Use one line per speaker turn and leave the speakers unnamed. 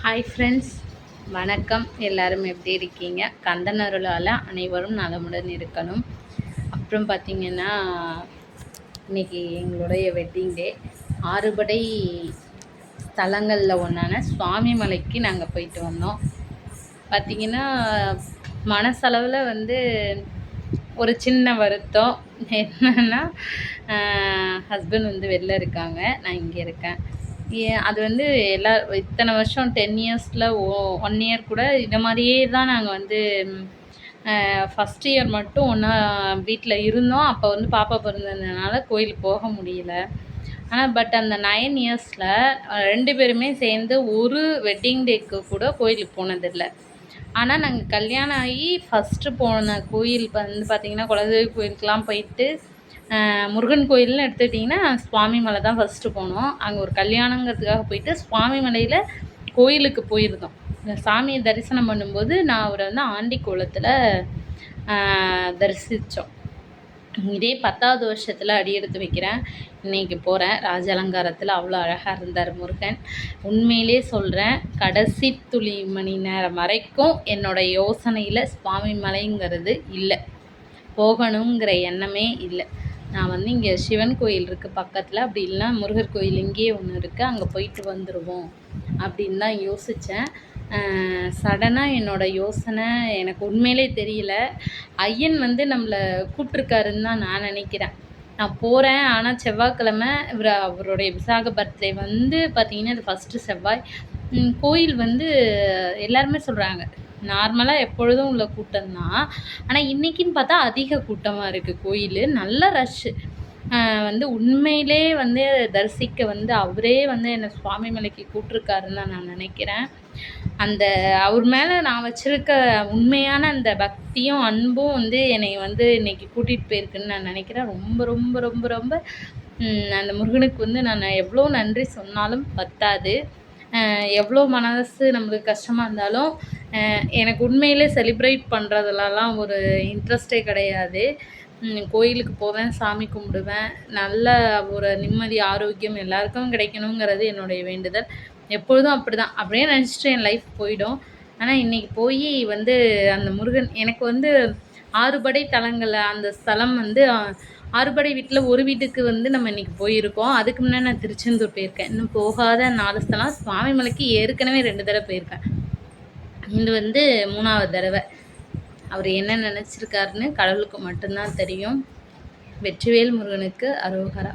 Hi friends, வணக்கம். எல்லோரும் எப்படி இருக்கீங்க? கந்தன் அருளால் அனைவரும் நலமுடன் இருக்கணும். அப்புறம் பார்த்திங்கன்னா, இன்றைக்கி எங்களுடைய வெட்டிங் டே. ஆறுபடை ஸ்தலங்களில் ஒன்றான சுவாமிமலைக்கு நாங்கள் போயிட்டு வந்தோம். பார்த்திங்கன்னா, மனசளவில் ஒரு சின்ன வருத்தம் என்னென்னா, ஹஸ்பண்ட் வெளில இருக்காங்க, நான் இங்கே இருக்கேன். அது எல்லா இத்தனை வருஷம் 10 இயர்ஸில் 1 இயர் கூட இந்த மாதிரியே தான் நாங்கள் ஃபஸ்ட் இயர் மட்டும் ஒன்றா வீட்டில் இருந்தோம். அப்போ பாப்பா பிறந்ததுனால கோயிலுக்கு போக முடியல. ஆனால் அந்த 9 இயர்ஸில் 2 பேருமே சேர்ந்து ஒரு வெட்டிங் டேக்கு கூட கோயிலுக்கு போனதில்லை. ஆனால் நாங்கள் கல்யாணம் ஆகி ஃபஸ்ட்டு போன கோயில் பார்த்திங்கன்னா, குலதெய்வ கோயிலுக்கெலாம் போயிட்டு முருகன் கோயில்னு எடுத்துக்கிட்டிங்கன்னா, சுவாமிமலை தான் ஃபஸ்ட்டு போனோம். அங்கே ஒரு கல்யாணங்கிறதுக்காக போயிட்டு சுவாமிமலையில் கோயிலுக்கு போயிருந்தோம். சாமியை தரிசனம் பண்ணும்போது நான் அவரை ஆண்டி கோலத்தில் தரிசித்தோம். இதே 10வது வருஷத்தில் அடி எடுத்து வைக்கிறேன். இன்றைக்கி போகிறேன். ராஜ அலங்காரத்தில் அவ்வளோ அழகாக இருந்தார் முருகன். உண்மையிலே சொல்கிறேன், கடைசி துளி மணி நேரம் வரைக்கும் என்னோடய யோசனையில் சுவாமிமலைங்கிறது இல்லை, போகணுங்கிற எண்ணமே இல்லை. நான் இங்கே சிவன் கோயில் இருக்குது பக்கத்தில், அப்படி இல்லைனா முருகர் கோயில் இங்கேயே ஒன்று இருக்குது, அங்கே போயிட்டு வந்துடுவோம் அப்படின்னு தான் யோசித்தேன். சடனாக என்னோடய யோசனை எனக்கு உண்மையிலே தெரியல. ஐயன் நம்மளை கூப்பிட்ருக்காருன்னு தான் நான் நினைக்கிறேன். நான் போகிறேன். ஆனால் செவ்வாய்க்கிழமை அவருடைய விசாக பர்த்டே பார்த்திங்கன்னா, அது ஃபஸ்ட்டு செவ்வாய். கோயில் எல்லாருமே சொல்கிறாங்க நார்மலாக எப்பொழுதும் உள்ள கூட்டம் தான், ஆனால் இன்றைக்கின்னு பார்த்தா அதிக கூட்டமாக இருக்குது. கோயில் நல்ல ரஷ்ஷு. உண்மையிலே தரிசிக்க அவரே என்னை சுவாமிமலைக்கு கூப்பிட்ருக்காருன்னு தான் நான் நினைக்கிறேன். அவர் மேலே நான் வச்சுருக்க உண்மையான அந்த பக்தியும் அன்பும் என்னை இன்றைக்கி கூட்டிகிட்டு போயிருக்குன்னு நான் நினைக்கிறேன். ரொம்ப ரொம்ப ரொம்ப ரொம்ப அந்த முருகனுக்கு நான் எவ்வளோ நன்றி சொன்னாலும் பத்தாது. எவ்வளோ மனசு நம்மளுக்கு கஷ்டமாக இருந்தாலும் எனக்கு உண்மையிலே செலிப்ரேட் பண்ணுறதுலலாம் ஒரு இன்ட்ரெஸ்ட்டே கிடையாது. கோயிலுக்கு போவேன், சாமி கும்பிடுவேன். நல்ல ஒரு நிம்மதி, ஆரோக்கியம் எல்லாருக்கும் கிடைக்கணுங்கிறது என்னுடைய வேண்டுதல். எப்பொழுதும் அப்படி தான், அப்படியே நினச்சிட்டு என் லைஃப் போயிடும். ஆனால் இன்றைக்கி போய் அந்த முருகன் எனக்கு ஆறுபடை தலங்களில் அந்த ஸ்தலம் ஆறுபடை வீட்டில் ஒரு வீட்டுக்கு நம்ம இன்றைக்கி போயிருக்கோம். அதுக்கு முன்னாடி நான் திருச்செந்தூர் போயிருக்கேன். இன்னும் போகாத 4 ஸ்தலம். சுவாமிமலைக்கு ஏற்கனவே 2 தடவை போயிருக்கேன். இது 3வது தடவை. அவர் என்ன நினச்சிருக்காருன்னு கடவுளுக்கு மட்டும்தான் தெரியும். வெற்றிவேல் முருகனுக்கு அரோகரா.